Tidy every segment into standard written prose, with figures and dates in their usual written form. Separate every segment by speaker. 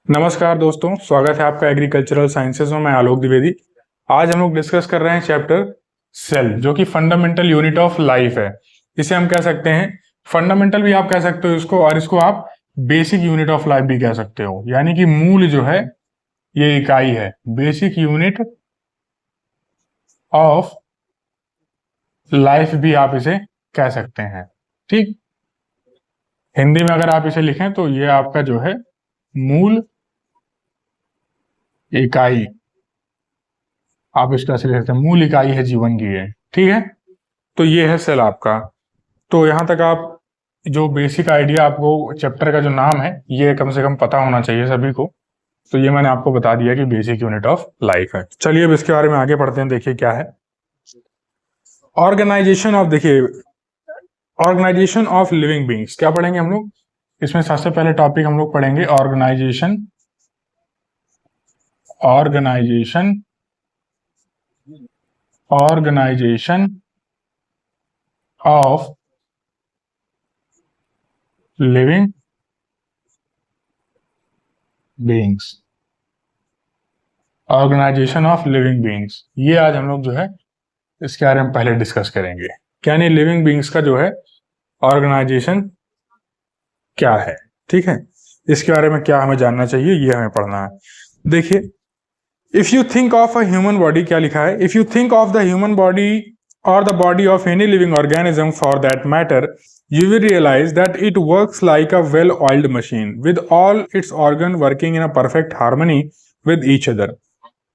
Speaker 1: नमस्कार दोस्तों, स्वागत है आपका एग्रीकल्चरल साइंसेज में। मैं आलोक द्विवेदी। आज हम लोग डिस्कस कर रहे हैं चैप्टर सेल, जो कि फंडामेंटल यूनिट ऑफ लाइफ है। इसे हम कह सकते हैं फंडामेंटल भी आप कह सकते हो इसको, और इसको आप बेसिक यूनिट ऑफ लाइफ भी कह सकते हो। यानी कि मूल जो है ये इकाई है, बेसिक यूनिट ऑफ लाइफ भी आप इसे कह सकते हैं। ठीक, हिंदी में अगर आप इसे लिखें तो ये आपका जो है मूल इकाई, आप इसका ऐसे लिख सकते हैं, मूल इकाई है जीवन की ये। ठीक है, तो ये है सेल आपका। तो यहां तक आप जो बेसिक आइडिया, आपको चैप्टर का जो नाम है ये कम से कम पता होना चाहिए सभी को। तो ये मैंने आपको बता दिया कि बेसिक यूनिट ऑफ लाइफ है। चलिए अब इसके बारे में आगे पढ़ते हैं। देखिए क्या है ऑर्गेनाइजेशन ऑफ, देखिए ऑर्गेनाइजेशन ऑफ लिविंग बींग्स। क्या पढ़ेंगे हम लोग इसमें? सबसे पहले टॉपिक हम लोग पढ़ेंगे organisation, organisation, organisation of living beings, organisation of living beings. ये आज हम लोग जो है इसके बारे में पहले डिस्कस करेंगे। क्या नहीं, लिविंग बीइंग्स का जो है ऑर्गेनाइजेशन क्या है। ठीक है, इसके बारे में क्या हमें जानना चाहिए ये हमें पढ़ना है। देखिए, if you think of a human body, क्या लिखा है? If you think of the human body or the body of any living organism for that matter, you will realize that it works like a well-oiled machine with all its organs working in a perfect harmony with each other.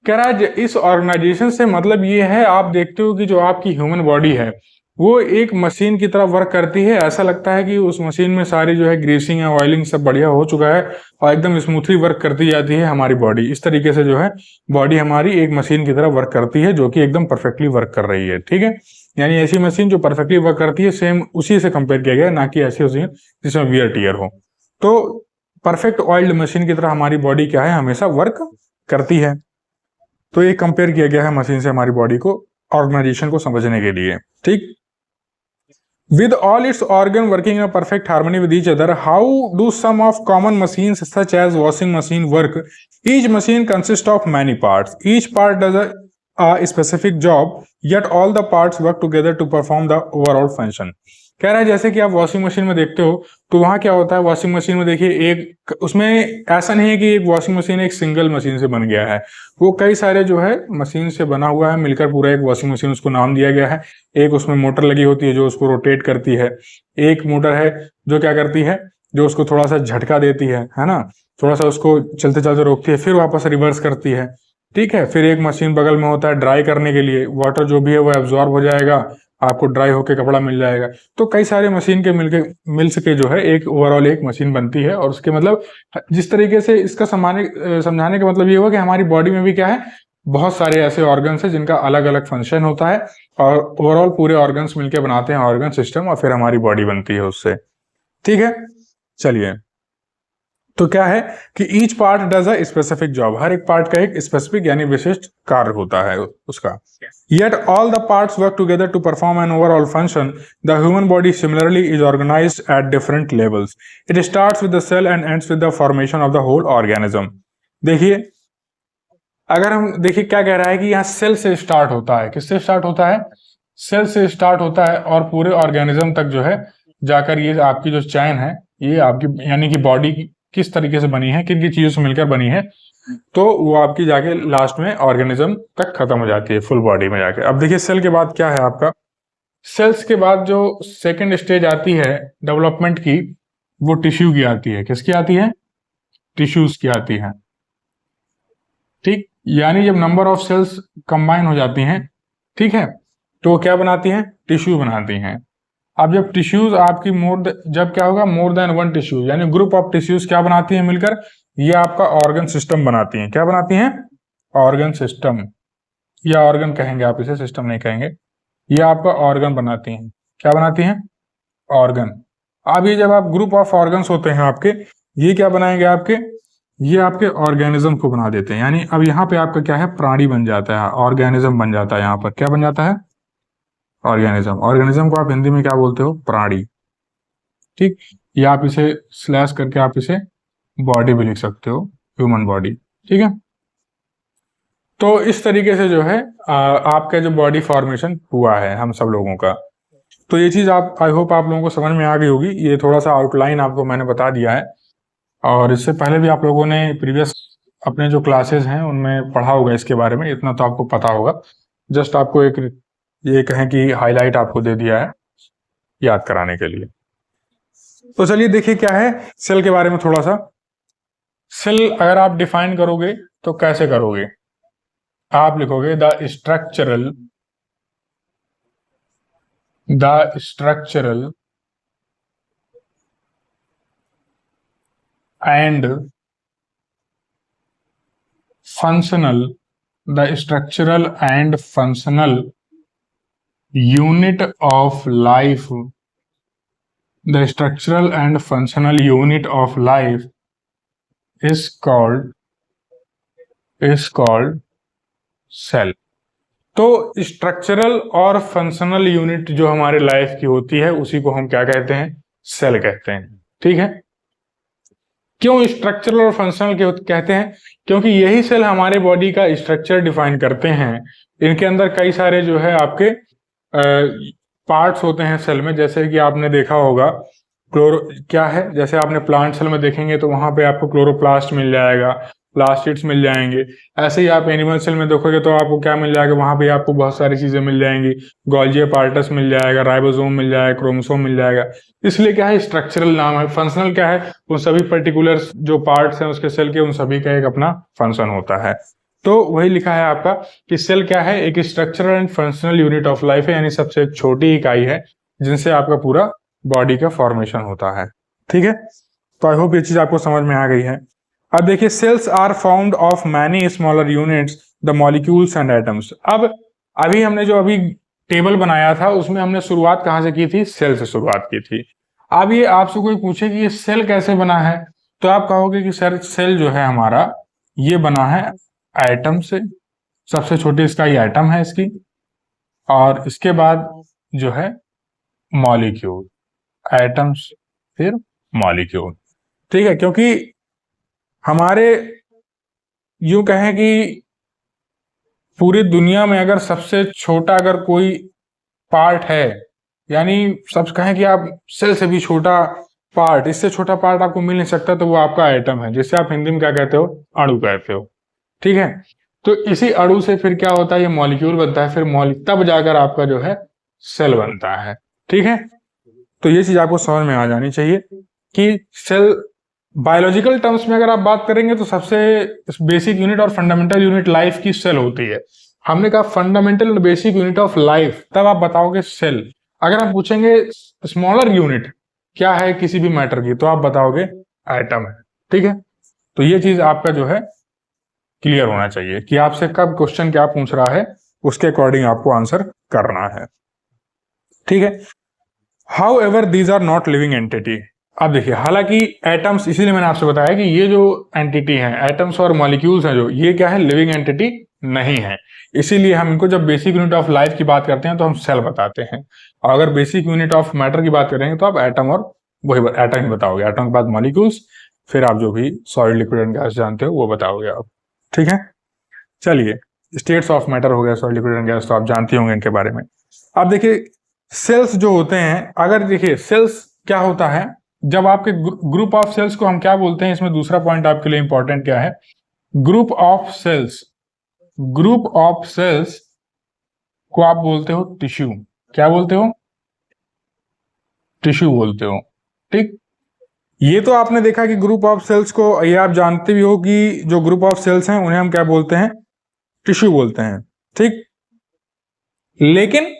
Speaker 1: कह रहा है इस organisation से मतलब ये है, आप देखते हो कि जो आपकी ह्यूमन बॉडी है वो एक मशीन की तरह वर्क करती है। ऐसा लगता है कि उस मशीन में सारी जो है ग्रीसिंग या ऑयलिंग सब बढ़िया हो चुका है और एकदम स्मूथली वर्क करती जाती है हमारी बॉडी। इस तरीके से जो है बॉडी हमारी एक मशीन की तरह वर्क करती है, जो कि एकदम परफेक्टली वर्क कर रही है। ठीक है, यानी ऐसी मशीन जो परफेक्टली वर्क करती है, सेम उसी से कंपेयर किया गया, ना कि ऐसी मशीन जिसमें वियर टियर हो। तो परफेक्ट ऑयल्ड मशीन की तरह हमारी बॉडी क्या है, हमेशा वर्क करती है। तो ये कंपेयर किया गया है मशीन से हमारी बॉडी को, ऑर्गेनाइजेशन को समझने के लिए। ठीक, with all its organ working in a perfect harmony with each other, how do some of common machines such as washing machine work? Each machine consists of many parts. Each part does a specific job, yet all the parts work together to perform the overall function. कह रहा है जैसे कि आप washing machine में देखते हो तो वहां क्या होता है, वॉशिंग मशीन में देखिए एक, उसमें ऐसा नहीं है कि एक वॉशिंग मशीन एक सिंगल मशीन से बन गया है, वो कई सारे जो है मशीन से बना हुआ है, मिलकर पूरा एक वॉशिंग मशीन उसको नाम दिया गया है। एक उसमें मोटर लगी होती है जो उसको रोटेट करती है, एक मोटर है जो क्या करती है, जो उसको थोड़ा सा झटका देती है ना, थोड़ा सा उसको चलते चलते रोकती है, फिर वापस रिवर्स करती है। ठीक है, फिर एक मशीन बगल में होता है ड्राई करने के लिए, वाटर जो भी है वो एब्जॉर्ब हो जाएगा, आपको ड्राई होके कपड़ा मिल जाएगा। तो कई सारे मशीन के मिल सके जो है एक ओवरऑल एक मशीन बनती है। और उसके मतलब जिस तरीके से इसका समझाने का मतलब ये हुआ कि हमारी बॉडी में भी क्या है, बहुत सारे ऐसे ऑर्गन्स हैं जिनका अलग अलग फंक्शन होता है और ओवरऑल पूरे ऑर्गन्स मिलकर बनाते हैं ऑर्गन सिस्टम, और फिर हमारी बॉडी बनती है उससे। ठीक है, चलिए, तो क्या है कि each part does a specific job, हर एक पार्ट का एक स्पेसिफिक यानी विशिष्ट कार्य होता है उसका। Yet all the parts work together to perform an overall function. The human body similarly is organized at different levels. It starts with the cell and ends with the formation of the whole organism. देखिए, अगर हम देखिए क्या कह रहा है कि यहाँ सेल से स्टार्ट होता है। किससे स्टार्ट होता है? सेल से स्टार्ट होता है और पूरे ऑर्गेनिज्म तक जो है जाकर ये आपकी जो चैन है, ये आपकी यानी कि बॉडी किस तरीके से बनी है, किन किन चीजों से मिलकर बनी है, तो वो आपकी जाके लास्ट में ऑर्गेनिज्म तक खत्म हो जाती है फुल बॉडी में जाके। अब देखिए सेल के बाद क्या है आपका, सेल्स के बाद जो सेकंड स्टेज आती है डेवलपमेंट की, वो टिश्यू की आती है। किसकी आती है? टिश्यूज की आती है। ठीक, यानी जब नंबर ऑफ सेल्स कंबाइन हो जाती हैं, ठीक है, तो क्या बनाती हैं? टिश्यू बनाती हैं। अब जब टिश्यूज आपकी जब क्या होगा, मोर देन वन टिश्यू यानी ग्रुप ऑफ टिश्यूज क्या बनाती हैं मिलकर, ये आपका ऑर्गन सिस्टम बनाती हैं। क्या बनाती हैं? ऑर्गन सिस्टम, या ऑर्गन कहेंगे आप इसे, सिस्टम नहीं कहेंगे। ये आपका ऑर्गन बनाती हैं। क्या बनाती हैं? ऑर्गन। अब ये जब आप ग्रुप ऑफ ऑर्गन्स होते हैं आपके, ये क्या बनाएंगे आपके, ये आपके ऑर्गेनिज्म को बना देते हैं। यानी अब यहाँ पे आपका क्या है, प्राणी बन जाता है, ऑर्गेनिज्म बन जाता है। यहाँ पर क्या बन जाता है? ऑर्गेनिज्म। ऑर्गेनिज्म को आप हिंदी में क्या बोलते हो? प्राणी। ठीक, या आप इसे स्लैश करके आप इसे बॉडी भी लिख सकते हो, ह्यूमन बॉडी। ठीक है, तो इस तरीके से जो है आपका जो बॉडी फॉर्मेशन हुआ है हम सब लोगों का। तो ये चीज आप, आई होप आप लोगों को समझ में आ गई होगी। ये थोड़ा सा आउटलाइन आपको मैंने बता दिया है, और इससे पहले भी आप लोगों ने प्रीवियस अपने जो क्लासेस हैं उनमें पढ़ा होगा इसके बारे में, इतना तो आपको पता होगा। जस्ट आपको एक ये कहें कि हाईलाइट आपको दे दिया है याद कराने के लिए। तो चलिए देखिए क्या है सेल के बारे में थोड़ा सा। सेल अगर आप डिफाइन करोगे तो कैसे करोगे? आप लिखोगे the structural and functional unit of life, the structural and functional unit of life is called cell। तो स्ट्रक्चरल और फंक्शनल यूनिट जो हमारे लाइफ की होती है उसी को हम क्या कहते हैं? सेल कहते हैं। ठीक है, क्यों स्ट्रक्चरल और फंक्शनल कहते हैं? क्योंकि यही सेल हमारे बॉडी का स्ट्रक्चर डिफाइन करते हैं। इनके अंदर कई सारे जो है आपके पार्ट्स होते हैं सेल में, जैसे कि आपने देखा होगा क्या है, जैसे आपने प्लांट सेल में देखेंगे तो वहां पे आपको क्लोरोप्लास्ट मिल जाएगा, प्लास्टिड्स मिल जाएंगे। ऐसे ही आप एनिमल सेल में देखोगे तो आपको क्या मिल जाएगा, वहां पे आपको बहुत सारी चीजें मिल जाएंगी, गोल्जी अपार्टस मिल जाएगा, राइबोसोम मिल जाएगा, क्रोमोसोम मिल जाएगा। इसलिए क्या है स्ट्रक्चरल नाम है। फंक्शनल क्या है, उन सभी पर्टिकुलर जो पार्ट्स हैं उसके सेल के, उन सभी का एक अपना फंक्शन होता है। तो वही लिखा है आपका कि सेल क्या है, एक structural and functional unit of life है, यानी सबसे एक छोटी इकाई है जिनसे आपका पूरा बॉडी का फॉर्मेशन होता है। ठीक है, तो आई होप ये चीज आपको समझ में आ गई है। अब देखिए cells are found of many smaller units, the molecules and atoms. अब अभी हमने जो अभी टेबल बनाया था उसमें हमने शुरुआत कहां से की थी? सेल से शुरुआत की थी। अब ये आपसे कोई पूछे कि ये सेल कैसे बना है, तो आप कहोगे कि सर सेल जो है हमारा ये बना है एटम से। सबसे छोटी इसका ये एटम है इसकी, और इसके बाद जो है मॉलिक्यूल, एटम्स फिर मॉलिक्यूल। ठीक है, क्योंकि हमारे यूं कहें कि पूरी दुनिया में अगर सबसे छोटा अगर कोई पार्ट है, यानी सब कहें कि आप सेल से भी छोटा पार्ट, इससे छोटा पार्ट आपको मिल नहीं सकता, तो वो आपका एटम है, जिसे आप हिंदी में क्या कहते हो? अणु कहते हो। ठीक है, तो इसी अणु से फिर क्या होता है, ये मॉलिक्यूल बनता है, फिर तब जाकर आपका जो है सेल बनता है। ठीक है, तो ये चीज आपको समझ में आ जानी चाहिए कि सेल बायोलॉजिकल टर्म्स में अगर आप बात करेंगे तो सबसे बेसिक यूनिट और फंडामेंटल यूनिट लाइफ की सेल होती है। हमने कहा फंडामेंटल और बेसिक यूनिट ऑफ लाइफ, तब आप बताओगे सेल। अगर आप पूछेंगे स्मॉलर यूनिट क्या है किसी भी मैटर की, तो आप बताओगे एटम है। ठीक है, तो ये चीज आपका जो है क्लियर होना चाहिए कि आपसे कब क्वेश्चन क्या पूछ रहा है, उसके अकॉर्डिंग आपको आंसर करना है। ठीक है, however these are not living entity. अब देखिए, हालांकि एटम्स, इसीलिए मैंने आपसे बताया कि ये जो एंटिटी हैं, एटम्स और मॉलिक्यूल्स हैं, जो ये क्या है, लिविंग एंटिटी नहीं है। इसीलिए हम इनको जब बेसिक यूनिट ऑफ लाइफ की बात करते हैं तो हम सेल बताते हैं, और अगर बेसिक यूनिट ऑफ मैटर की बात करेंगे तो आप एटम और वही एटम ही बताओगे। एटम के बाद मॉलिक्यूल्स, फिर आप जो भी सॉलिड, लिक्विड एंड गैस जानते हो वो बताओगे आप। ठीक है, चलिए स्टेट्स ऑफ मैटर हो गया, सॉलिड, लिक्विड एंड गैस तो आप जानते होंगे इनके बारे में। अब देखिए सेल्स जो होते हैं, अगर देखिए सेल्स क्या होता है, जब आपके ग्रुप ऑफ सेल्स को हम क्या बोलते हैं, इसमें दूसरा पॉइंट आपके लिए इंपॉर्टेंट क्या है, group of cells. Group of cells को आप बोलते हो टिश्यू। क्या बोलते हो? टिश्यू बोलते हो। ठीक, ये तो आपने देखा कि ग्रुप ऑफ सेल्स को, ये आप जानते भी हो कि जो ग्रुप ऑफ सेल्स हैं उन्हें हम क्या बोलते हैं? टिश्यू बोलते हैं। ठीक, लेकिन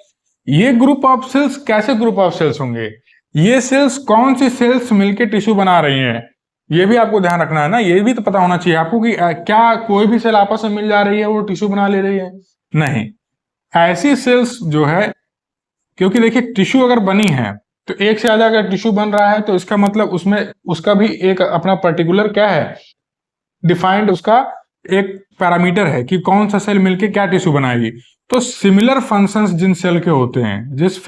Speaker 1: ये ग्रुप ऑफ सेल्स कैसे ग्रुप ऑफ सेल्स होंगे? ये सेल्स कौन सी सेल्स मिलकर टिश्यू बना रही हैं, ये भी आपको ध्यान रखना है ना। ये भी तो पता होना चाहिए आपको कि क्या कोई भी सेल आपस में मिल जा रही है वो टिश्यू बना ले रही है? नहीं, ऐसी सेल्स जो है, क्योंकि देखिए टिश्यू अगर बनी है तो एक से ज्यादा अगर टिश्यू बन रहा है तो इसका मतलब उसमें उसका भी एक अपना पर्टिकुलर क्या है, डिफाइंड उसका एक पैरामीटर है कि कौन सा सेल मिलके क्या टिश्यू बनाएगी। तो सिमिलर फंक्शंस जिन सेल के होते हैं, जिस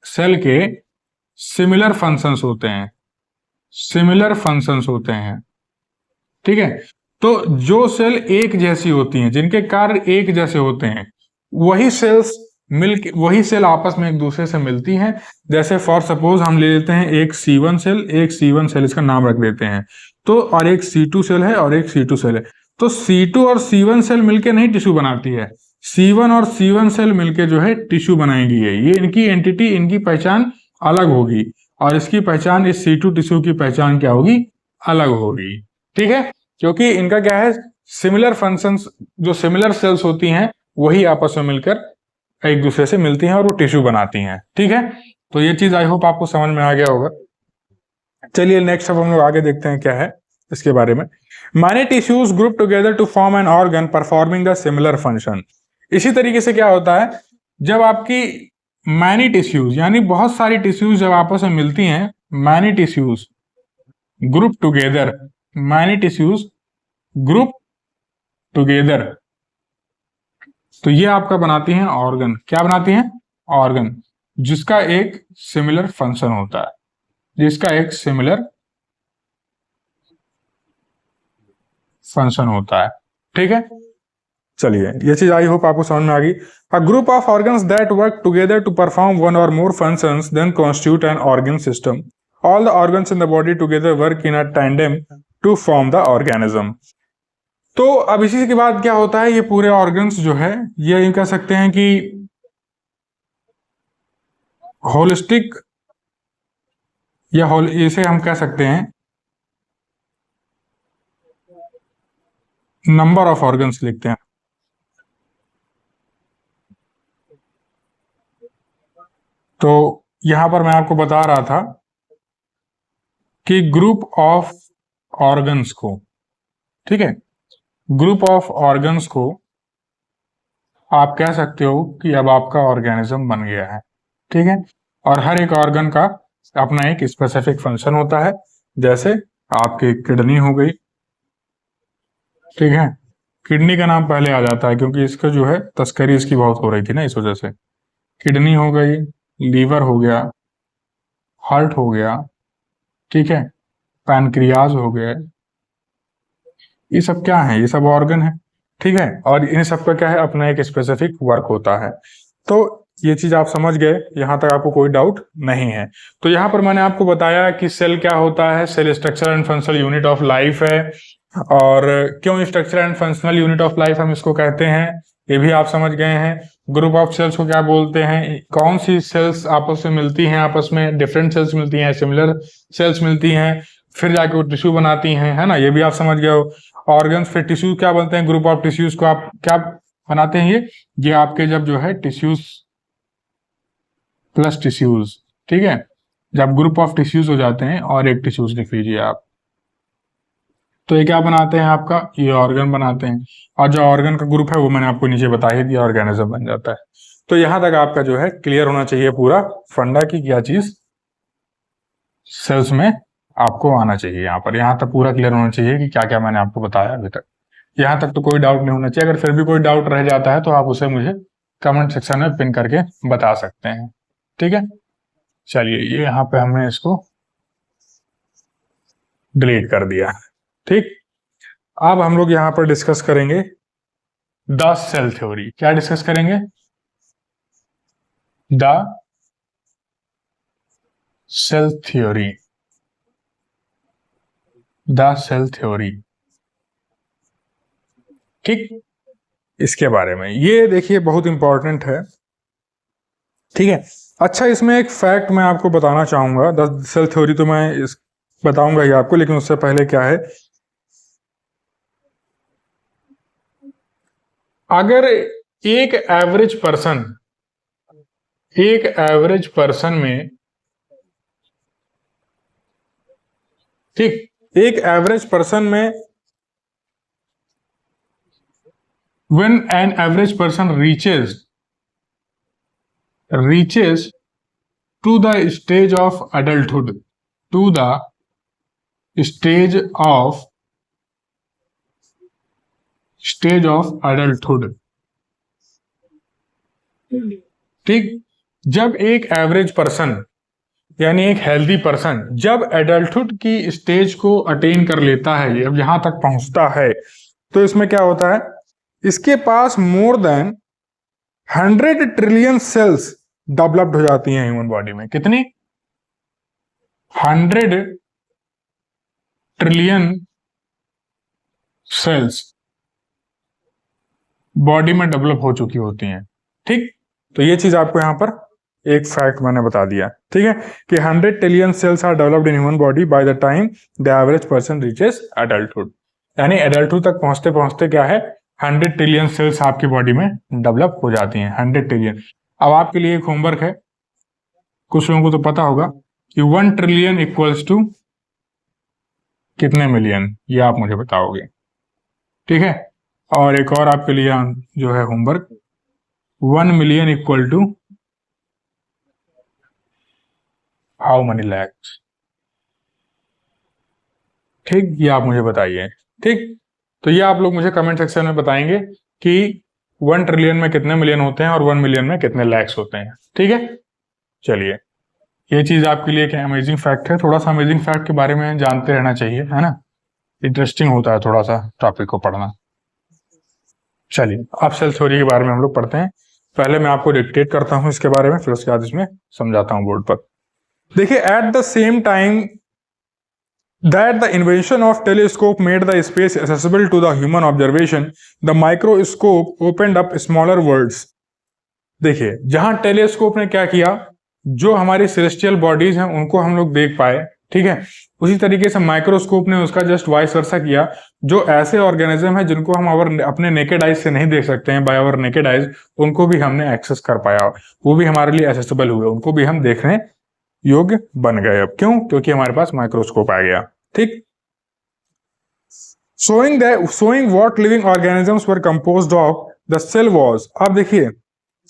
Speaker 1: सेल के सिमिलर फंक्शंस होते हैं, सिमिलर फंक्शंस होते हैं, ठीक है, तो जो सेल एक जैसी होती हैं, जिनके कार्य एक जैसे होते हैं, वही सेल्स वही सेल आपस में एक दूसरे से मिलती हैं। जैसे फॉर सपोज हम ले लेते हैं एक C1 सेल, इसका नाम रख देते हैं, तो और एक C2 सेल है और एक C2 सेल है। तो C2 और C1 सेल मिलके नहीं टिश्यू बनाती है, C1 और C1 सेल मिलके जो है टिश्यू बनाएंगी है। ये इनकी एंटिटी, इनकी पहचान अलग होगी, और इसकी पहचान, इस C2 टिश्यू की पहचान क्या होगी, अलग होगी। ठीक है, क्योंकि इनका क्या है, सिमिलर फंक्शंस, जो सिमिलर सेल्स होती हैं वही आपस में मिलकर एक दूसरे से मिलती हैं और वो टिश्यू बनाती हैं। ठीक है, तो ये चीज आई होप आपको समझ में आ गया होगा। चलिए नेक्स्ट अब हम लोग आगे देखते हैं क्या है इसके बारे में। Many tissues group together to form an organ performing the similar function. इसी तरीके से क्या होता है, जब आपकी मैनी टिश्यूज यानी बहुत सारी टिश्यूज जब आपस में मिलती हैं, many tissues group together, many tissues group together, तो ये आपका बनाती हैं ऑर्गन। क्या बनाती हैं, ऑर्गन, जिसका एक सिमिलर फंक्शन होता है, जिसका एक सिमिलर फंक्शन होता है। ठीक है, चलिए ये चीज आई होप आपको समझ में आ गई। A group of organs that work together to perform one or more functions then constitute an organ system. All the organs in the body together work in a tandem to form the organism. तो अब इसी के बाद क्या होता है, ये पूरे ऑर्गन्स जो है, ये कह सकते हैं कि होलिस्टिक, या इसे हम कह सकते हैं नंबर ऑफ ऑर्गन्स लिखते हैं। तो यहां पर मैं आपको बता रहा था कि ग्रुप ऑफ ऑर्गन्स को, ठीक है, ग्रुप ऑफ ऑर्गन्स को आप कह सकते हो कि अब आपका ऑर्गेनिज्म बन गया है। ठीक है, और हर एक ऑर्गन का अपना एक स्पेसिफिक फंक्शन होता है। जैसे आपकी किडनी हो गई, ठीक है, किडनी का नाम पहले आ जाता है क्योंकि इसका जो है तस्करी इसकी बहुत हो रही थी ना, इस वजह से। किडनी हो गई, लीवर हो गया, हार्ट हो गया, ठीक है, पैनक्रियाज हो गया, ये सब क्या है, ये सब ऑर्गन है। ठीक है, और इन सब का क्या है, अपना एक स्पेसिफिक वर्क होता है। तो ये चीज आप समझ गए, यहां तक आपको कोई डाउट नहीं है। तो यहां पर मैंने आपको बताया कि सेल क्या होता है, cell structure and functional unit of life है, और क्यों structure and functional unit of life हम इसको कहते हैं ये भी आप समझ गए हैं। ग्रुप ऑफ सेल्स को क्या बोलते हैं, कौन सी सेल्स आपस में मिलती हैं, आपस में डिफरेंट सेल्स मिलती हैं, सिमिलर सेल्स मिलती हैं, फिर जाके वो टिश्यू बनाती हैं, है ना, ये भी आप समझ गए हो। ऑर्गन्स, फिर टिश्यू क्या बनते हैं, ग्रुप ऑफ टिश्यूज को आप क्या बनाते हैं, ये आपके जब जो है टिश्यूज प्लस टिश्यूज, ठीक है, जब ग्रुप ऑफ टिश्यूज हो जाते हैं, और एक टिश्यूज लिख लीजिए आप, तो ये क्या बनाते हैं, आपका ये ऑर्गन बनाते हैं। और जो ऑर्गन का ग्रुप है वो मैंने आपको नीचे बता ही दिया, ऑर्गेनिज्म बन जाता है। तो यहां तक आपका जो है क्लियर होना चाहिए पूरा फंडा की क्या चीज सेल्स में आपको आना चाहिए। यहां तक पूरा क्लियर होना चाहिए कि क्या क्या मैंने आपको बताया अभी तक। यहां तक तो कोई डाउट नहीं होना चाहिए। अगर फिर भी कोई डाउट रह जाता है तो आप उसे मुझे कमेंट सेक्शन में पिन करके बता सकते हैं। ठीक है, चलिए ये यहाँ पे हमने इसको डिलीट कर दिया। ठीक, अब हम लोग यहाँ पर डिस्कस करेंगे द सेल थ्योरी। क्या डिस्कस करेंगे, the cell theory, the cell theory. ठीक, इसके बारे में ये देखिए बहुत इंपॉर्टेंट है। ठीक है, अच्छा इसमें एक फैक्ट मैं आपको बताना चाहूंगा। द सेल थ्योरी तो मैं बताऊंगा ही आपको, लेकिन उससे पहले क्या है, अगर एक एवरेज पर्सन में, ठीक, एक एवरेज पर्सन में, when an average person reaches to the stage of adulthood, to the stage of adulthood, ठीक, जब एक एवरेज पर्सन यानी एक हेल्दी पर्सन जब एडल्टहुड की स्टेज को अटेन कर लेता है, अब यहां तक पहुंचता है, तो इसमें क्या होता है, इसके पास more than 100 trillion cells developed हो जाती हैं ह्यूमन बॉडी में। कितनी? 100 ट्रिलियन सेल्स बॉडी में डेवलप हो चुकी होती हैं। ठीक, तो ये चीज आपको यहां पर एक फैक्ट मैंने बता दिया। ठीक है, कि 100 trillion cells are developed in human body by the time the average person reaches adulthood. यानी एडल्टहुड तक पहुंचते पहुंचते क्या है, 100 ट्रिलियन सेल्स आपकी बॉडी में डेवलप हो जाती हैं। 100 ट्रिलियन। अब आपके लिए एक होमवर्क है, कुछ लोगों को तो पता होगा कि 1 ट्रिलियन इक्वल्स टू कितने मिलियन, ये आप मुझे बताओगे। ठीक है, और एक और आपके लिए जो है homework, 1 million equal to how many lakhs. ठीक, ये आप मुझे बताइए। ठीक, तो ये आप लोग मुझे कमेंट सेक्शन में बताएंगे कि 1 ट्रिलियन में कितने मिलियन होते हैं और 1 मिलियन में कितने लैक्स होते हैं। ठीक है, चलिए, ये चीज आपके लिए क्या अमेजिंग फैक्ट है। थोड़ा सा अमेजिंग फैक्ट के बारे में जानते रहना चाहिए, है ना, इंटरेस्टिंग होता है थोड़ा सा टॉपिक को पढ़ना। चलिए, अब सेल थ्योरी के बारे में हम लोग पढ़ते हैं। पहले मैं आपको डिक्टेट करता हूं इसके बारे में, फिर उसके बाद इसमें समझाता हूं बोर्ड पर। देखिए, at the same time that the invention of telescope made the space accessible to the human observation, the microscope opened up smaller worlds। देखिए, जहां टेलीस्कोप ने क्या किया, जो हमारी सेलेस्टियल बॉडीज हैं उनको हम लोग देख पाए। ठीक है, उसी तरीके से माइक्रोस्कोप ने उसका जस्ट वाइस वर्सा किया, जो ऐसे ऑर्गेनिज्म है जिनको हम अपने नेकेड आइज से नहीं देख सकते हैं, बाय आवर नेकेड आइज, उनको भी हमने एक्सेस कर पाया, वो भी हमारे लिए एक्सेसिबल हुए, उनको भी हम देखने योग्य बन गए। अब क्यों? क्योंकि हमारे पास माइक्रोस्कोप आ गया। ठीक, showing what living organisms were composed of, the cell was। अब देखिए,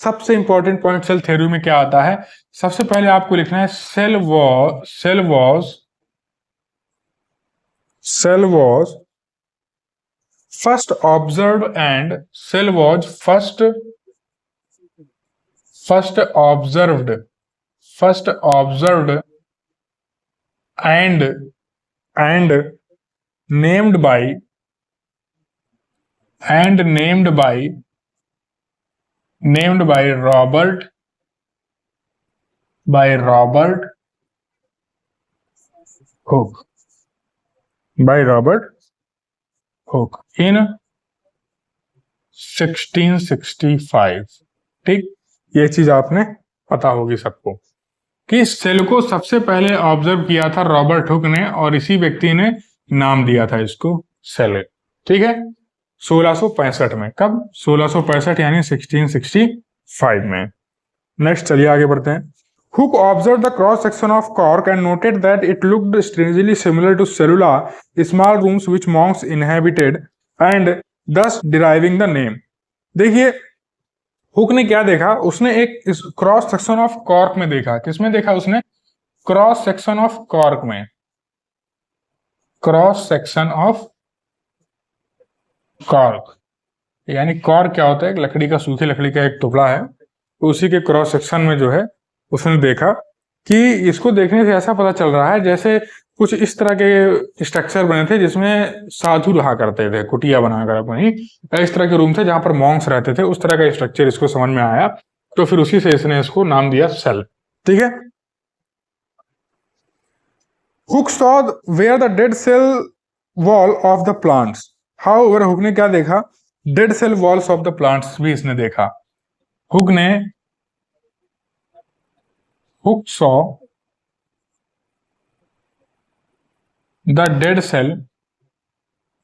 Speaker 1: सबसे इंपॉर्टेंट पॉइंट सेल थ्योरी में क्या आता है, सबसे पहले आपको लिखना है cell was first observed and cell was first observed and named by Robert Hooke in 1665। ठीक, ये चीज आपने पता होगी सबको कि सेल को सबसे पहले ऑब्जर्व किया था रॉबर्ट हुक ने, और इसी व्यक्ति ने नाम दिया था इसको सेल। ठीक है, 1665 में। कब? 1665 यानी 1665 में। नेक्स्ट चलिए आगे बढ़ते हैं। Hooke observed the cross section of cork and noted that it looked strangely similar to cellula, small rooms which monks inhabited, and thus deriving the name। देखिए, हुक ने क्या देखा, उसने एक क्रॉस सेक्शन ऑफ कॉर्क में देखा। किसमें देखा उसने? क्रॉस सेक्शन ऑफ कॉर्क में। क्रॉस सेक्शन ऑफ कॉर्क यानी कॉर्क क्या होता है? एक लकड़ी का, सूखी लकड़ी का एक टुकड़ा है, उसी के क्रॉस सेक्शन में जो है उसने देखा कि इसको देखने से ऐसा पता चल रहा है जैसे कुछ इस तरह के स्ट्रक्चर बने थे जिसमें साधु रहा करते थे, कुटिया बनाकर अपनी, इस तरह के रूम थे जहां पर मॉन्क्स रहते थे, उस तरह का स्ट्रक्चर इसको समझ में आया, तो फिर उसी से इसने इसको नाम दिया सेल। ठीक है, Hooke saw where the dead cell wall of the plants। However, Hooke ने क्या देखा? Dead cell walls of the plants भी इसने देखा। Hooke saw the dead cell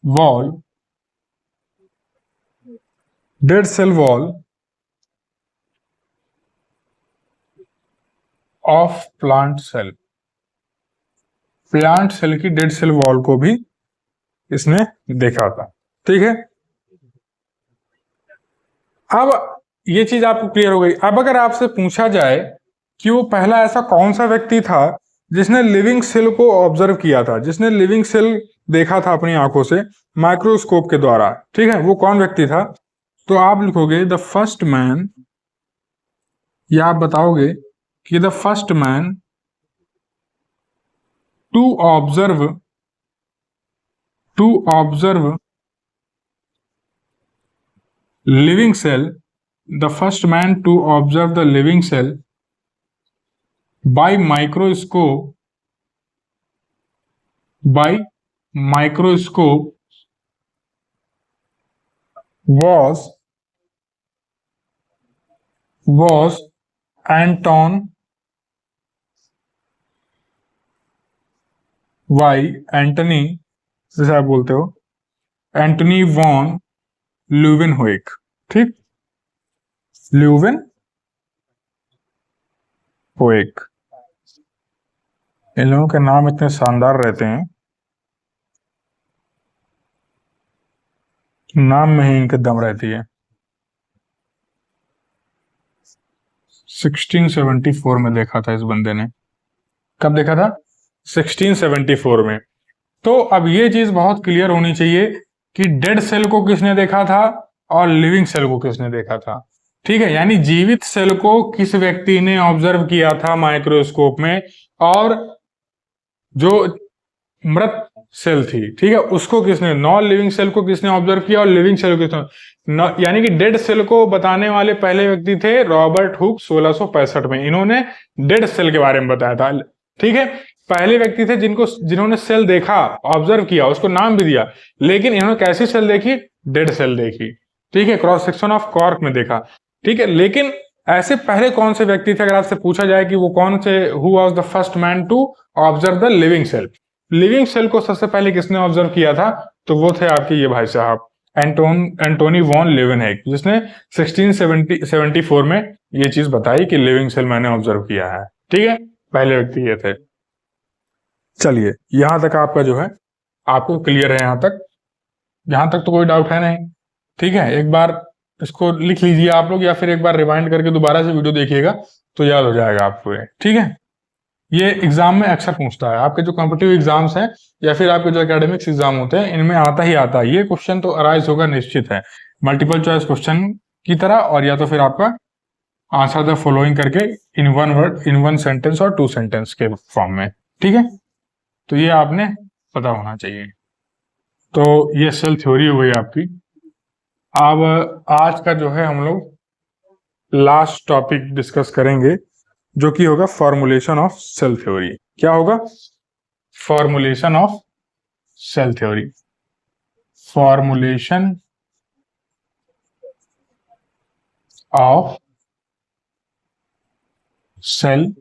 Speaker 1: wall of plant cell। Plant cell की डेड सेल वॉल को भी इसने देखा था। ठीक है, अब ये चीज आपको क्लियर हो गई। अब अगर आपसे पूछा जाए कि वो पहला ऐसा कौन सा व्यक्ति था जिसने लिविंग सेल को ऑब्जर्व किया था, जिसने लिविंग सेल देखा था अपनी आंखों से माइक्रोस्कोप के द्वारा, ठीक है, वो कौन व्यक्ति था? तो आप लिखोगे द फर्स्ट मैन, या आप बताओगे कि the first man to observe living cell, the first man to observe the living cell by microscope was Antony, जैसे आप बोलते हो, एंटनी वॉन ल्यूवेनहोइक। ठीक, ल्यूवेनहोइक। इन लोगों के नाम इतने शानदार रहते हैं, नाम में ही इनके दम रहती है। 1674 में देखा था इस बंदे ने। कब देखा था? 1674 में। तो अब ये चीज बहुत क्लियर होनी चाहिए कि डेड सेल को किसने देखा था और लिविंग सेल को किसने देखा था। ठीक है, यानी जीवित सेल को किस व्यक्ति ने ऑब्जर्व किया था माइक्रोस्कोप में, और जो मृत सेल थी, ठीक है, उसको किसने, नॉन लिविंग सेल को किसने ऑब्जर्व किया और लिविंग सेल को किसने, यानी कि डेड सेल को बताने वाले पहले व्यक्ति थे रॉबर्ट हुक 1665 में। इन्होंने डेड सेल के बारे में बताया था। ठीक है, पहले व्यक्ति थे जिन्होंने सेल देखा, ऑब्जर्व किया, उसको नाम भी दिया, लेकिन इन्होंने कैसी सेल देखी? डेड सेल देखी। ठीक है, क्रॉस सेक्शन ऑफ कॉर्क में देखा। ठीक है, लेकिन ऐसे पहले कौन से व्यक्ति थे, अगर आपसे पूछा जाए कि वो कौन से, who was the first man to observe the living cell, living cell को सबसे पहले किसने ऑब्जर्व किया था? तो वो थे आपके ये भाई साहब एंटोनी वॉन ल्यूवेनहोइक, जिसने 1674 में ये चीज बताई कि लिविंग सेल मैंने ऑब्जर्व किया है। ठीक है, पहले व्यक्ति ये थे। चलिए, यहां तक आपका जो है आपको क्लियर है, यहां तक तो कोई डाउट है नहीं। ठीक है, एक बार इसको लिख लीजिए आप लोग, या फिर एक बार रिवाइंड करके दोबारा से वीडियो देखिएगा तो याद हो जाएगा आपको ये। ठीक है, ये एग्जाम में अक्सर पूछता है, आपके जो कॉम्पिटिटिव एग्जाम्स हैं या फिर आपके जो एकेडमिक्स एग्जाम होते हैं, इनमें आता ही आता है ये क्वेश्चन, तो अराइज होगा निश्चित है, मल्टीपल चॉइस क्वेश्चन की तरह, और या तो फिर आपका आंसर द फॉलोइंग करके in one word, in one sentence और 2 सेंटेंस के फॉर्म में। ठीक है, तो ये आपने पता होना चाहिए। तो ये सेल थ्योरी हो गई आपकी। अब आज का जो है हम लोग लास्ट टॉपिक डिस्कस करेंगे, जो कि होगा फॉर्मुलेशन ऑफ सेल थ्योरी। क्या होगा? Formulation of cell theory. Formulation of cell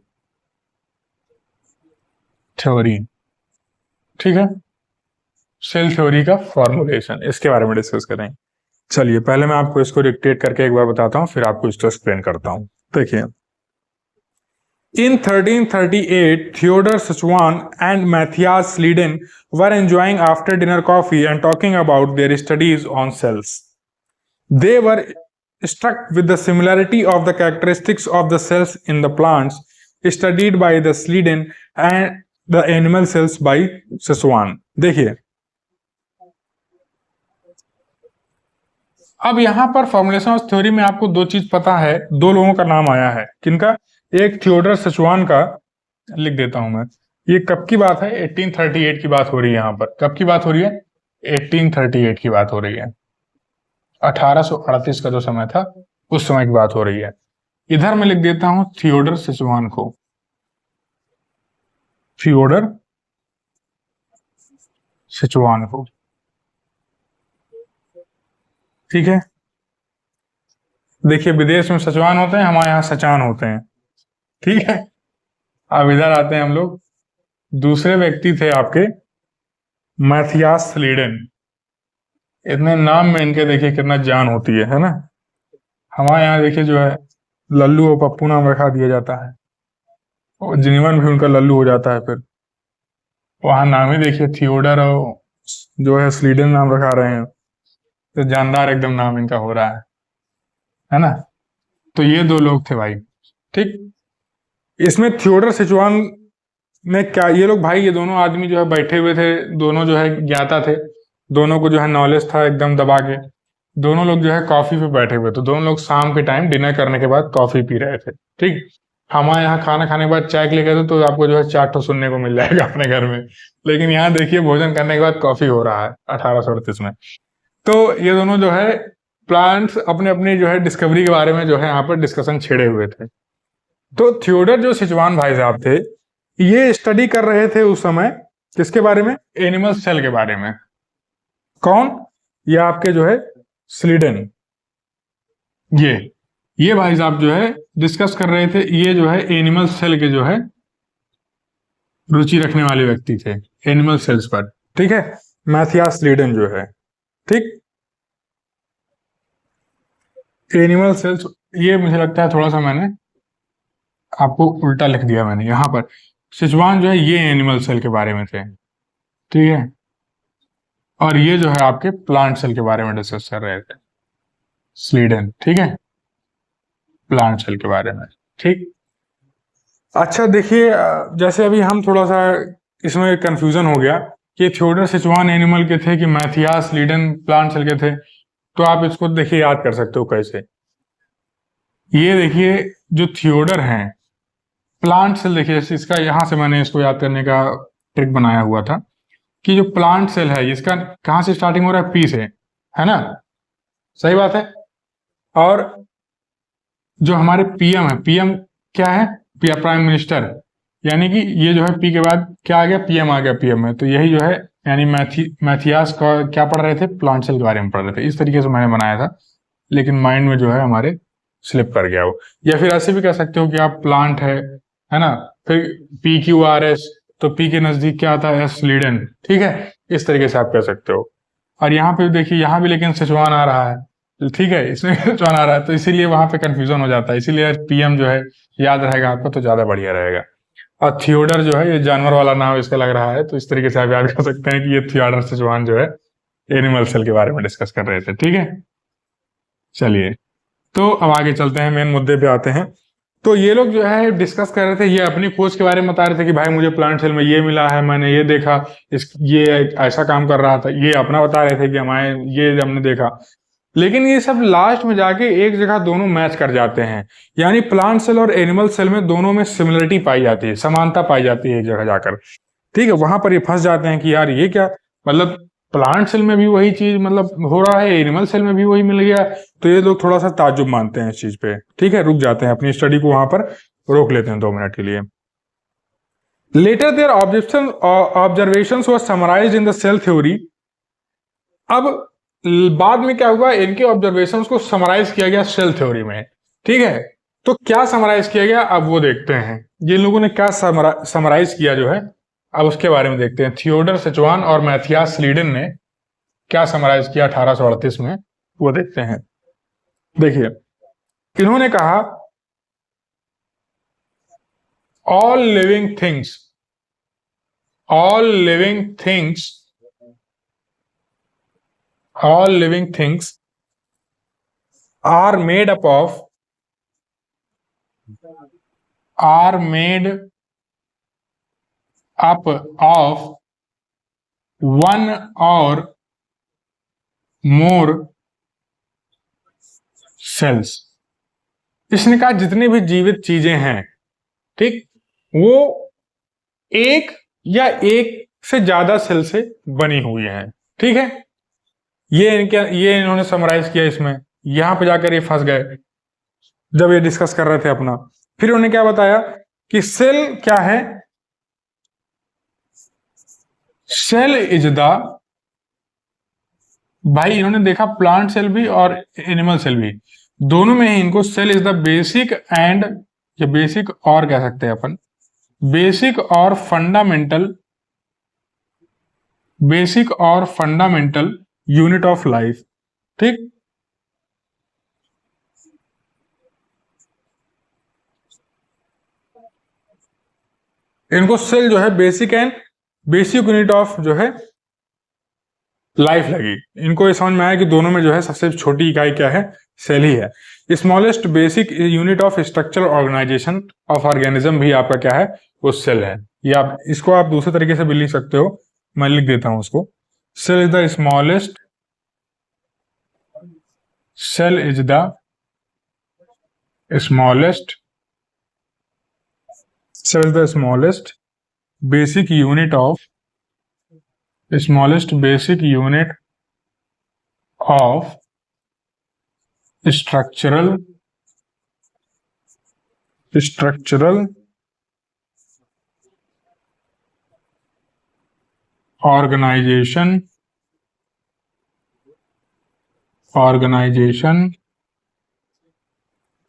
Speaker 1: theory. ठीक है, सेल थ्योरी का फॉर्मुलेशन, इसके बारे में डिस्कस करें। चलिए, पहले मैं आपको इसको डिक्टेट करके एक बार बताता हूं, फिर आपको इसको एक्सप्लेन करता हूं। देखिए, in 1338 Theodor Schumann and Matthias Sleeden were enjoying after dinner coffee and talking about their studies on cells. They were struck with the similarity of the characteristics of the cells in the plants studied by the Sleeden and the animal cells by Schumann. देखिए, अब यहां पर formulation of theory में आपको दो चीज पता है, दो लोगों का नाम आया है। किनका? एक थियोडर सचुआन का, लिख देता हूं मैं। ये कब की बात है? 1838 की बात हो रही है। यहां पर कब की बात हो रही है? 1838 की बात हो रही है। 1838 का जो समय था उस समय की बात हो रही है। इधर मैं लिख देता हूं थियोडर सचुआन को, थियोडर सचुआन को। ठीक है, देखिए, विदेश में सचुआन होते हैं, हमारे यहाँ सचान होते हैं। ठीक है, अब इधर आते हैं हम लोग। दूसरे व्यक्ति थे आपके मैथियास स्लीडन। इतने नाम में इनके देखिए कितना जान होती है ना। हमारे यहाँ देखिए जो है लल्लू और पप्पू नाम रखा दिया जाता है, और जिनीवन भी उनका लल्लू हो जाता है। फिर वहां नाम ही देखिए थियोडर और जो है स्लीडन नाम रखा रहे हैं, तो जानदार एकदम नाम इनका हो रहा है ना। तो ये दो लोग थे भाई। ठीक, इसमें थियोडर सचुआन ने क्या, ये लोग भाई, ये दोनों आदमी जो है बैठे हुए थे, दोनों जो है ज्ञाता थे, दोनों को जो है नॉलेज था एकदम दबा के। दोनों लोग जो है कॉफी पे बैठे हुए थे, दोनों लोग शाम के टाइम डिनर करने के बाद कॉफी पी रहे थे। ठीक, हमारे यहाँ खाना खाने के बाद चाय के लिए कहते तो आपको जो है 4 सुनने को मिल जाएगा अपने घर में, लेकिन यहाँ देखिए भोजन करने के बाद कॉफी हो रहा है 1838 में। तो ये दोनों जो है प्लांट्स अपने अपनी जो है डिस्कवरी के बारे में जो है यहाँ पर डिस्कशन छेड़े हुए थे। तो थियोडर जो सिचुआन भाई साहब थे, ये स्टडी कर रहे थे उस समय किसके बारे में? एनिमल सेल के बारे में। कौन? ये आपके जो है स्लीडन, ये भाई साहब जो है डिस्कस कर रहे थे। ये जो है एनिमल सेल के जो है रुचि रखने वाले व्यक्ति थे एनिमल सेल्स पर, ठीक है। मैथियास स्लीडन जो है, ठीक। एनिमल सेल्स, ये मुझे लगता है थोड़ा सा मैंने आपको उल्टा लिख दिया मैंने यहां पर। सिचुआन जो है ये एनिमल सेल के बारे में थे, ठीक है, और ये जो है आपके प्लांट सेल के बारे में डिस्कस कर रहे थे स्लीडन, ठीक है, प्लांट सेल के बारे में, ठीक। अच्छा देखिए, जैसे अभी हम थोड़ा सा इसमें कंफ्यूजन हो गया कि थियोडर सिचुआन एनिमल के थे कि मैथियास लीडन प्लांट सेल के थे, तो आप इसको देखिए याद कर सकते हो कैसे। ये देखिए जो थियोडर हैं प्लांट सेल, देखिए इसका यहां से मैंने इसको याद करने का ट्रिक बनाया हुआ था कि जो प्लांट सेल है इसका कहां से स्टार्टिंग हो रहा है? पी से, है ना, सही बात है। और जो हमारे पीएम है, पीएम क्या है? प्राइम मिनिस्टर, यानी कि ये जो है पी के बाद क्या आ गया? पीएम आ गया पीएम में। तो यही जो है यानी मैथियास का क्या पढ़ रहे थे? प्लांट सेल के बारे में पढ़ रहे थे। इस तरीके से मैंने बनाया था, लेकिन माइंड में जो है हमारे स्लिप कर गया वो। या फिर ऐसे भी कह सकते हो कि आप प्लांट है ना, फिर PQRS, तो पी के नजदीक क्या आता है? एस लीडन, ठीक है, इस तरीके से आप कह सकते हो। और यहाँ पे देखिए यहाँ भी लेकिन सिचुआन आ रहा है, ठीक है, इसमें सिचुआन आ रहा है, तो इसीलिए वहां पे कंफ्यूजन हो जाता है। इसीलिए पीएम जो है याद रहेगा आपको तो ज्यादा बढ़िया रहेगा। और थियोडर जो है ये जानवर वाला नाम इसका लग रहा है, तो इस तरीके से आप याद कर सकते हैं कि ये थियोडर सिचुआन जो है एनिमल सेल के बारे में डिस्कस कर रहे थे, ठीक है। चलिए, तो अब आगे चलते हैं, मेन मुद्दे पे आते हैं। तो ये लोग जो है डिस्कस कर रहे थे, ये अपनी खोज के बारे में बता रहे थे कि भाई मुझे प्लांट सेल में ये मिला है, मैंने ये देखा, ये ऐसा काम कर रहा था। ये अपना बता रहे थे कि हमारे ये हमने देखा। लेकिन ये सब लास्ट में जाके एक जगह दोनों मैच कर जाते हैं, यानी प्लांट सेल और एनिमल सेल में दोनों में सिमिलरिटी पाई जाती है, समानता पाई जाती है एक जगह जाकर, ठीक है। वहां पर ये फंस जाते हैं कि यार ये क्या, मतलब प्लांट सेल में भी वही चीज मतलब हो रहा है, एनिमल सेल में भी वही मिल गया। तो ये लोग थोड़ा सा ताज्जुब मानते हैं इस चीज पे, ठीक है, रुक जाते हैं, अपनी स्टडी को वहां पर रोक लेते हैं 2 मिनट के लिए। Later their observations were summarised in the cell theory. अब बाद में क्या हुआ, इनके ऑब्जर्वेशंस को समराइज किया गया सेल थ्योरी में, ठीक है। तो क्या समराइज किया गया, अब वो देखते हैं जिन लोगों ने क्या समराइज किया जो है, अब उसके बारे में देखते हैं। थियोडर सिचुआन और मैथियास स्लीडन ने क्या समराइज किया 1838 में, वो देखते हैं। देखिए, इन्होंने कहा all living things, all living things, all living things are made up of, are made up of one or more cells। इसने कहा जितने भी जीवित चीजें हैं, ठीक, वो एक या एक से ज्यादा सेल से बनी हुई हैं, ठीक है। ये इन्होंने समराइज किया इसमें। यहां पे जाकर ये फंस गए जब ये डिस्कस कर रहे थे अपना। फिर उन्होंने क्या बताया कि सेल क्या है? सेल इज द, भाई इन्होंने देखा प्लांट सेल भी और एनिमल सेल भी, दोनों में ही इनको cell is the basic and, या बेसिक और कह सकते हैं अपन, बेसिक और फंडामेंटल, बेसिक और फंडामेंटल यूनिट ऑफ लाइफ, ठीक। इनको सेल जो है basic and basic unit of जो है लाइफ लगी। इनको ये समझ में आया कि दोनों में जो है सबसे छोटी इकाई क्या है? सेल ही है। Smallest basic unit of structural organisation of organism भी आपका क्या है? वो सेल है। ये आप इसको आप दूसरे तरीके से भी लिख सकते हो, मैं लिख देता हूं उसको। Cell is the smallest, cell is the smallest cell the basic unit of smallest basic unit of structural organisation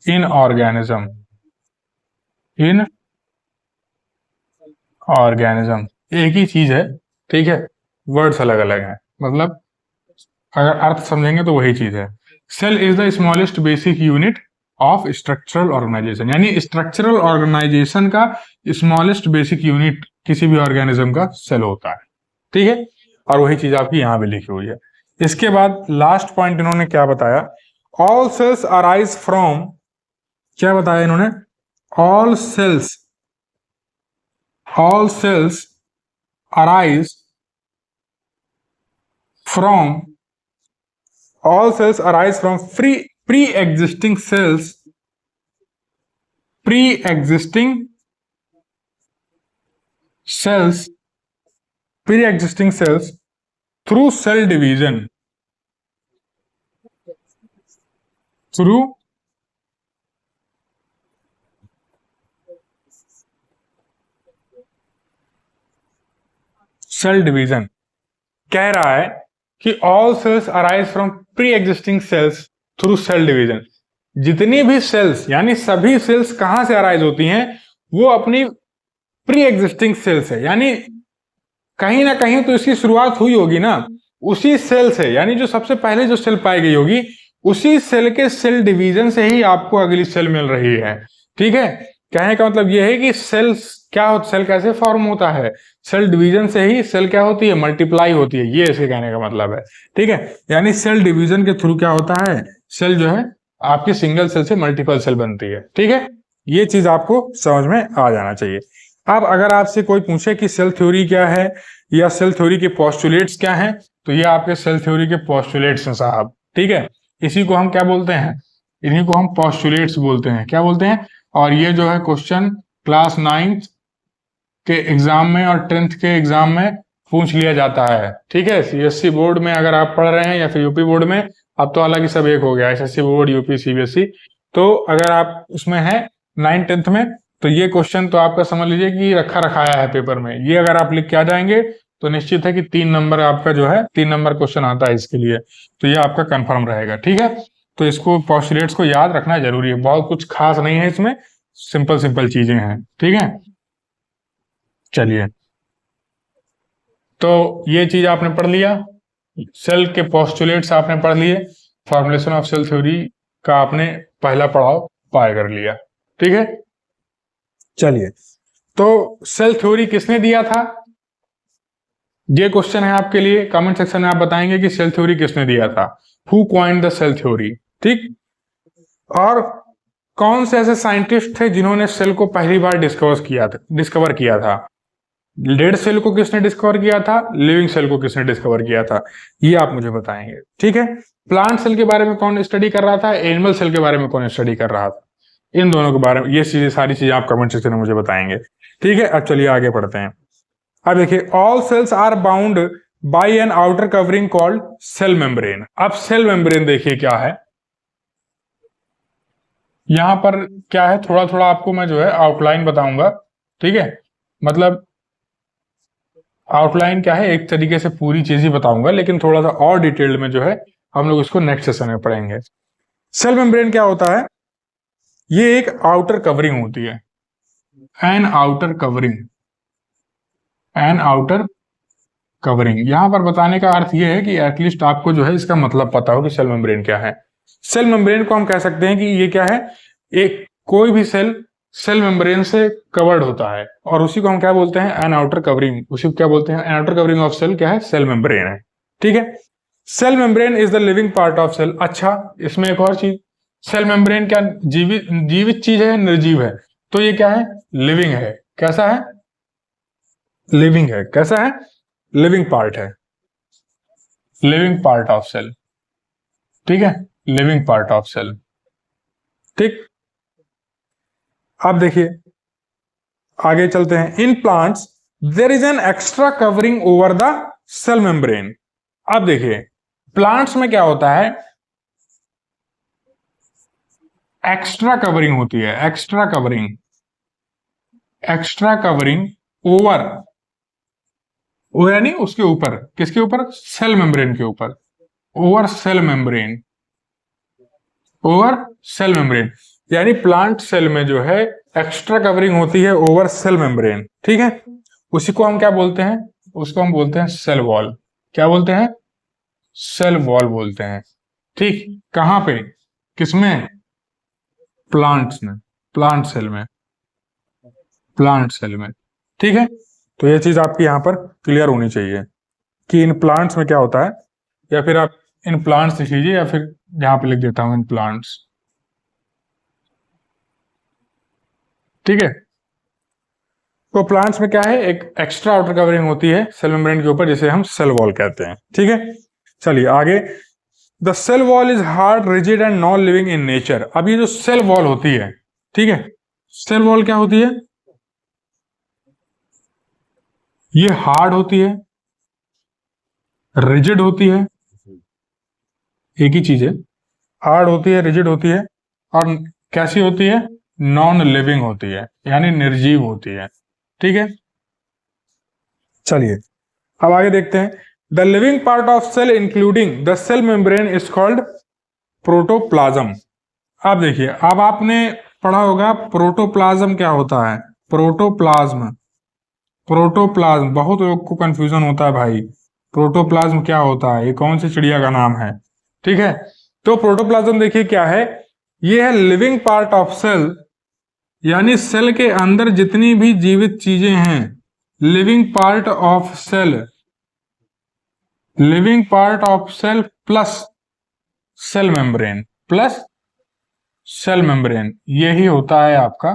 Speaker 1: in organism एक ही चीज है, ठीक है, वर्ड्स अलग अलग हैं, मतलब अगर अर्थ समझेंगे तो वही चीज है। Cell is the smallest basic unit of structural organisation, यानी स्ट्रक्चरल ऑर्गेनाइजेशन का स्मॉलेस्ट बेसिक यूनिट किसी भी ऑर्गेनिज्म का सेल होता है, ठीक है। और वही चीज आपकी यहां पे लिखी हुई है। इसके बाद लास्ट पॉइंट इन्होंने क्या बताया, ऑल सेल्स अराइज फ्रॉम, क्या बताया इन्होंने, all cells arise from pre-existing cells through cell division, through cell division. कह रहा है कि all cells arise from pre existing cells through cell division. जितनी भी सेल्स यानी सभी सेल्स कहां से अराइज होती हैं, वो अपनी प्री एग्जिस्टिंग सेल्स है, यानी कहीं ना कहीं तो इसकी शुरुआत हुई होगी ना, उसी सेल से, यानी जो सबसे पहले जो सेल पाई गई होगी उसी सेल के सेल डिवीजन से ही आपको अगली सेल मिल रही है, ठीक है। कहने का मतलब यह है कि सेल कैसे फॉर्म होता है, सेल डिवीजन से ही सेल क्या होती है, मल्टीप्लाई होती है, ये इसके कहने का मतलब है, ठीक है। यानी सेल डिवीजन के थ्रू क्या होता है, सेल जो है आपकी सिंगल सेल से मल्टीपल सेल बनती है, ठीक है। ये चीज आपको समझ में आ जाना चाहिए। अब अगर आपसे कोई पूछे कि सेल थ्योरी क्या है या सेल थ्योरी के पोस्टुलेट्स क्या हैं, तो ये आपके सेल थ्योरी के पोस्टुलेट्स हैं साहब, ठीक है। इसी को हम क्या बोलते हैं, इन्हीं को हम पोस्टुलेट्स बोलते हैं, क्या बोलते हैं। और ये जो है क्वेश्चन क्लास 9th के एग्जाम में और 10th के एग्जाम में पूछ लिया जाता है, ठीक है। सीएससी बोर्ड में अगर आप पढ़ रहे हैं या फिर यूपी बोर्ड में, अब तो अलग ही सब एक हो गया, एसएससी बोर्ड, यूपी, सीबीएसई, तो अगर आप उसमें है 9th 10th में, तो ये क्वेश्चन तो आपका समझ लीजिए कि रखा रखाया है पेपर में। ये अगर आप लिख के आ जाएंगे तो निश्चित है कि 3 नंबर आपका जो है 3 नंबर क्वेश्चन आता है इसके लिए, तो ये आपका कंफर्म रहेगा, ठीक है। तो इसको पोस्टुलेट्स को याद रखना जरूरी है, बहुत कुछ खास नहीं है इसमें, सिंपल सिंपल चीजें हैं, ठीक है। चलिए, तो ये चीज आपने पढ़ लिया, सेल के पोस्टुलेट्स आपने पढ़ लिए, फॉर्मुलेशन ऑफ सेल थ्योरी का आपने पहला पड़ाव पार कर लिया, ठीक है। चलिए, तो सेल थ्योरी किसने दिया था, ये क्वेश्चन है आपके लिए। कमेंट सेक्शन में आप बताएंगे कि सेल थ्योरी किसने दिया था, who coined the cell theory, ठीक। और कौन से ऐसे साइंटिस्ट थे जिन्होंने सेल को पहली बार डिस्कवर किया था। डेड सेल को किसने डिस्कवर किया था, लिविंग सेल को किसने डिस्कवर किया था, ये आप मुझे बताएंगे, ठीक है। प्लांट सेल के बारे में कौन स्टडी कर रहा था, एनिमल सेल के बारे में कौन स्टडी कर रहा था, इन दोनों के बारे में ये सारी चीजें आप कमेंट सेक्शन में मुझे बताएंगे, ठीक है। अब चलिए आगे पढ़ते हैं। अब देखिए, all cells are bound by an outer covering called cell membrane. अब सेल मेम्ब्रेन देखिए क्या है, यहां पर क्या है, थोड़ा थोड़ा आपको मैं जो है आउटलाइन बताऊंगा, ठीक है। मतलब आउटलाइन क्या है, एक तरीके से पूरी चीज ही बताऊंगा, लेकिन थोड़ा सा और डिटेल्ड में जो है हम लोग इसको नेक्स्ट सेशन में पढ़ेंगे। सेल मेम्ब्रेन क्या होता है, ये एक आउटर कवरिंग होती है, एन आउटर कवरिंग। यहां पर बताने का अर्थ यह है कि एटलीस्ट आपको जो है इसका मतलब पता हो कि सेल मेम्ब्रेन क्या है। सेल मेम्ब्रेन को हम कह सकते हैं कि ये क्या है, एक कोई भी सेल मेम्ब्रेन से कवर्ड होता है, और उसी को हम क्या बोलते हैं, एन आउटर कवरिंग। उसी को क्या बोलते हैं, an outer covering of cell क्या है, सेल मेम्ब्रेन है, ठीक है। Cell membrane is the living part of cell. अच्छा, इसमें एक और चीज, सेल मेम्ब्रेन क्या जीवित चीज है, निर्जीव है, तो ये क्या है, लिविंग है। कैसा है, लिविंग है। कैसा है, लिविंग पार्ट है, लिविंग पार्ट ऑफ सेल, ठीक है, लिविंग पार्ट ऑफ सेल, ठीक। अब देखिए, आगे चलते हैं। In plants there is an extra covering over the cell membrane. अब देखिए प्लांट्स में क्या होता है, एक्स्ट्रा कवरिंग होती है, एक्स्ट्रा कवरिंग ओवर, यानी उसके ऊपर, किसके ऊपर, सेल मेम्ब्रेन के ऊपर, ओवर सेल मेम्ब्रेन, यानी प्लांट सेल में जो है एक्स्ट्रा कवरिंग होती है ओवर सेल मेम्ब्रेन, ठीक है। उसी को हम क्या बोलते हैं, उसको हम बोलते हैं सेल वॉल। क्या बोलते हैं, सेल वॉल बोलते हैं, ठीक। कहां पे, किसमें, प्लांट्स में, प्लांट सेल में, ठीक है। तो ये चीज आपकी यहां पर क्लियर होनी चाहिए कि इन प्लांट्स में क्या होता है, या फिर आप इन प्लांट्स लिख लीजिए, या फिर यहां पे लिख देता हूं इन प्लांट्स, ठीक है। तो प्लांट्स में क्या है, एक एक्स्ट्रा आउटर कवरिंग होती है सेल मेम्ब्रेन के ऊपर, जिसे हम सेल वॉल कहते हैं, ठीक है। चलिए आगे, the cell wall is hard, rigid and non living in nature. अब ये जो सेल वॉल होती है, ठीक है, सेल वॉल क्या होती है, ये हार्ड होती है, रिजिड होती है, एक ही चीज है, हार्ड होती है, रिजिड होती है, और कैसी होती है, नॉन लिविंग होती है, यानी निर्जीव होती है, ठीक है। चलिए अब आगे देखते हैं। The living part of cell including the cell membrane is called protoplasm. अब देखिए, अब आपने पढ़ा होगा प्रोटोप्लाज्म क्या होता है, प्रोटोप्लाज्म बहुत लोग को कंफ्यूजन होता है भाई, प्रोटोप्लाज्म क्या होता है, ये कौन सी चिड़िया का नाम है, ठीक है। तो प्रोटोप्लाज्म देखिए क्या है, ये है लिविंग पार्ट ऑफ सेल, यानी सेल के अंदर जितनी भी जीवित चीजें हैं, living part of cell plus cell membrane, यही होता है आपका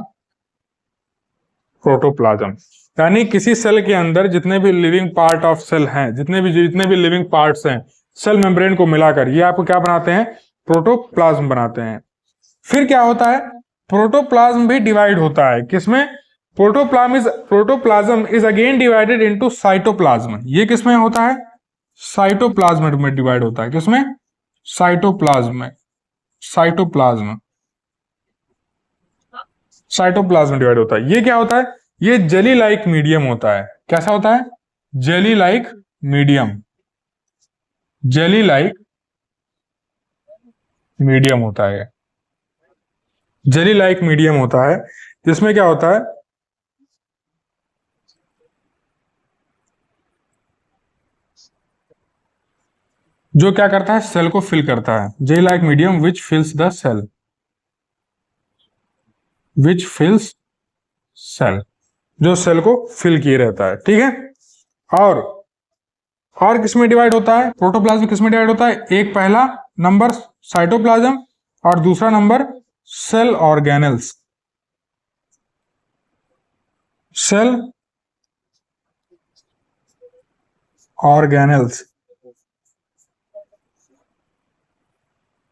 Speaker 1: प्रोटोप्लाज्म। यानी किसी सेल के अंदर जितने भी लिविंग पार्ट ऑफ सेल हैं, जितने भी लिविंग पार्ट्स हैं, सेल मेम्ब्रेन को मिलाकर ये आपको क्या बनाते हैं, प्रोटोप्लाज्म बनाते हैं। फिर क्या होता है, प्रोटोप्लाज्म भी डिवाइड होता है, किसमें, protoplasm is again divided into cytoplasm. ये किसमें होता है, साइटोप्लाज्म में डिवाइड होता है, किसमें, साइटोप्लाज्म डिवाइड होता है। ये क्या होता है, ये जेली लाइक मीडियम होता है। कैसा होता है, जेली लाइक मीडियम होता है, जेली लाइक मीडियम होता है, जिसमें क्या होता है, जो क्या करता है, सेल को फिल करता है, jelly like medium which fills the cell, जो सेल को फिल किए रहता है, ठीक है। और किसमें डिवाइड होता है, प्रोटोप्लाज्म किसमें डिवाइड होता है, एक पहला नंबर साइटोप्लाज्म और दूसरा नंबर सेल ऑर्गेनेल्स,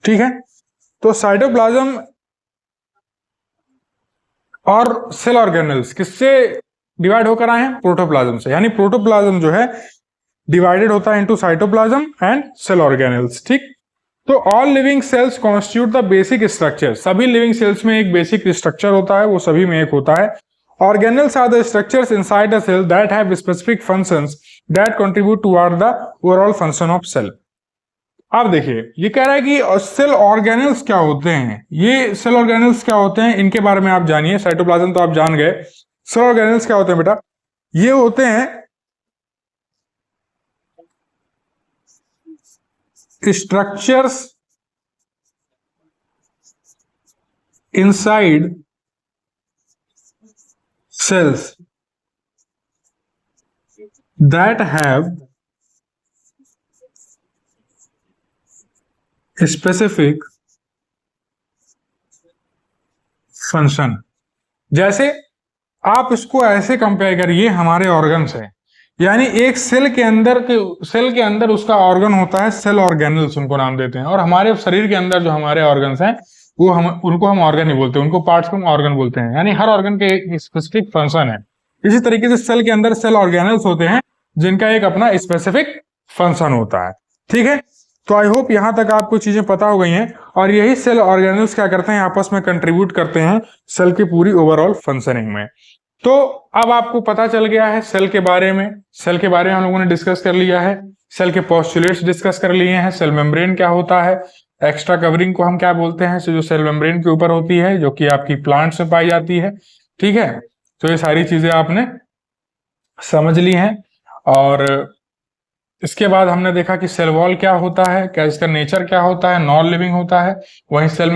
Speaker 1: ठीक है। तो साइटोप्लाज्म और सेल ऑर्गेनेल्स किससे डिवाइड होकर आए हैं, प्रोटोप्लाज्म से। यानी प्रोटोप्लाज्म जो है डिवाइडेड होता है into cytoplasm and cell organelles, ठीक। तो all living cells constitute the basic structure, सभी लिविंग सेल्स में एक बेसिक स्ट्रक्चर होता है, वो सभी में एक होता है। Organelles are the structures inside the cell that have specific functions that contribute toward the overall function of cell. अब देखिए ये कह रहा है कि सेल ऑर्गेनेल्स क्या होते हैं, ये सेल ऑर्गेनेल्स क्या होते हैं, इनके बारे में आप जानिए। साइटोप्लाज्म तो आप जान गए, सेल ऑर्गेनेल्स क्या होते हैं बेटा, ये होते हैं structures inside cells that have a specific function। जैसे आप इसको ऐसे कंपेयर करिए, हमारे ऑर्गन्स हैं, यानी एक सेल के अंदर उसका ऑर्गन होता है, सेल ऑर्गेनल्स उनको नाम देते हैं, और हमारे शरीर के अंदर जो हमारे ऑर्गन्स हैं उनको हम ऑर्गन नहीं बोलते, उनको पार्ट्स को हम ऑर्गन बोलते हैं। यानी हर ऑर्गन के एक स्पेसिफिक फंक्शन है। इसी तरीके से सेल के अंदर सेल ऑर्गेनल्स होते हैं जिनका एक अपना स्पेसिफिक फंक्शन होता है। ठीक है, तो आई होप यहां तक आपको चीजें पता हो गई हैं। और यही सेल ऑर्गेनल्स क्या करते हैं, आपस में कंट्रीब्यूट करते हैं सेल की पूरी ओवरऑल फंक्शनिंग में। तो अब आपको पता चल गया है सेल के बारे में। सेल के बारे में हम लोगों ने डिस्कस कर लिया है, सेल के पोस्टुलेट्स डिस्कस कर लिए हैं, सेल मेम्ब्रेन क्या होता है, एक्स्ट्रा कवरिंग को हम क्या बोलते हैं, जो सेल मेम्ब्रेन के ऊपर होती है, जो कि आपकी प्लांट्स में पाई जाती है। ठीक है, तो ये सारी चीजें आपने समझ ली हैं। और इसके बाद हमने देखा कि सेल वॉल क्या होता है, क्या इसका नेचर क्या होता है, नॉन लिविंग होता है। वहीं सेल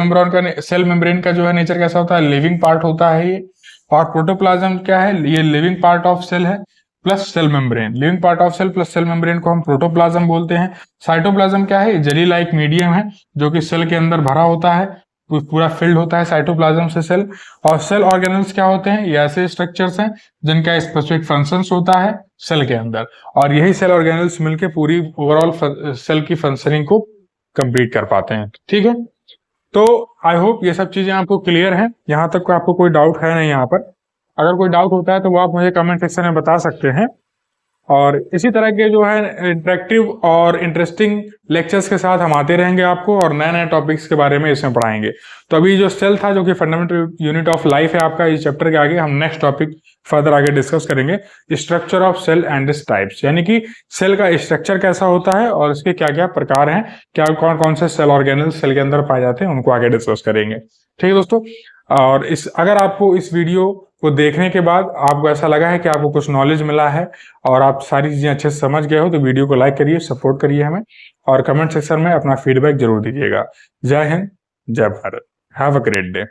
Speaker 1: मेम्ब्रेन का जो है नेचर कैसा होता है, लिविंग पार्ट होता है ये। और प्रोटोप्लाज्म क्या है, ये लिविंग पार्ट ऑफ सेल है plus cell membrane. Living part of cell plus cell membrane को हम प्रोटोप्लाज्म बोलते हैं। साइटोप्लाज्म क्या है, जेली लाइक मीडियम है जो कि सेल के अंदर भरा होता है, पूरा फिल्ड होता है साइटोप्लाज्म से सेल। और सेल ऑर्गेनल्स क्या होते हैं, ये ऐसे स्ट्रक्चर्स हैं जिनका स्पेसिफिक फंक्शंस होता है सेल के अंदर, और यही सेल ऑर्गेनल्स मिलकर पूरी ओवरऑल सेल की फंक्शनिंग को कंप्लीट कर पाते हैं। ठीक है, तो आई होप ये सब चीजें आपको क्लियर हैं। यहाँ तक आपको कोई डाउट है नहीं यहाँ पर। अगर कोई डाउट होता है तो वो आप मुझे कमेंट सेक्शन में बता सकते हैं। और इसी तरह के जो है इंटरेक्टिव और इंटरेस्टिंग लेक्चर्स के साथ हम आते रहेंगे आपको, और नए नए टॉपिक्स के बारे में इसमें पढ़ाएंगे। तो अभी जो सेल था, जो कि फंडामेंटल यूनिट ऑफ लाइफ है आपका, इस चैप्टर के आगे हम नेक्स्ट टॉपिक फर्दर आगे डिस्कस करेंगे, structure of cell and its types, यानी कि सेल का स्ट्रक्चर कैसा होता है और इसके क्या क्या प्रकार हैं, क्या कौन कौन से सेल ऑर्गेनल्स सेल के अंदर पाए जाते हैं, उनको आगे डिस्कस करेंगे। ठीक है दोस्तों, और अगर आपको इस वीडियो को देखने के बाद आपको ऐसा लगा है कि आपको कुछ नॉलेज मिला है और आप सारी चीजें अच्छे से समझ गए हो, तो वीडियो को लाइक करिए, सपोर्ट करिए हमें, और कमेंट सेक्शन में अपना फीडबैक जरूर दीजिएगा। जय हिंद, जय Bharat, have a great day.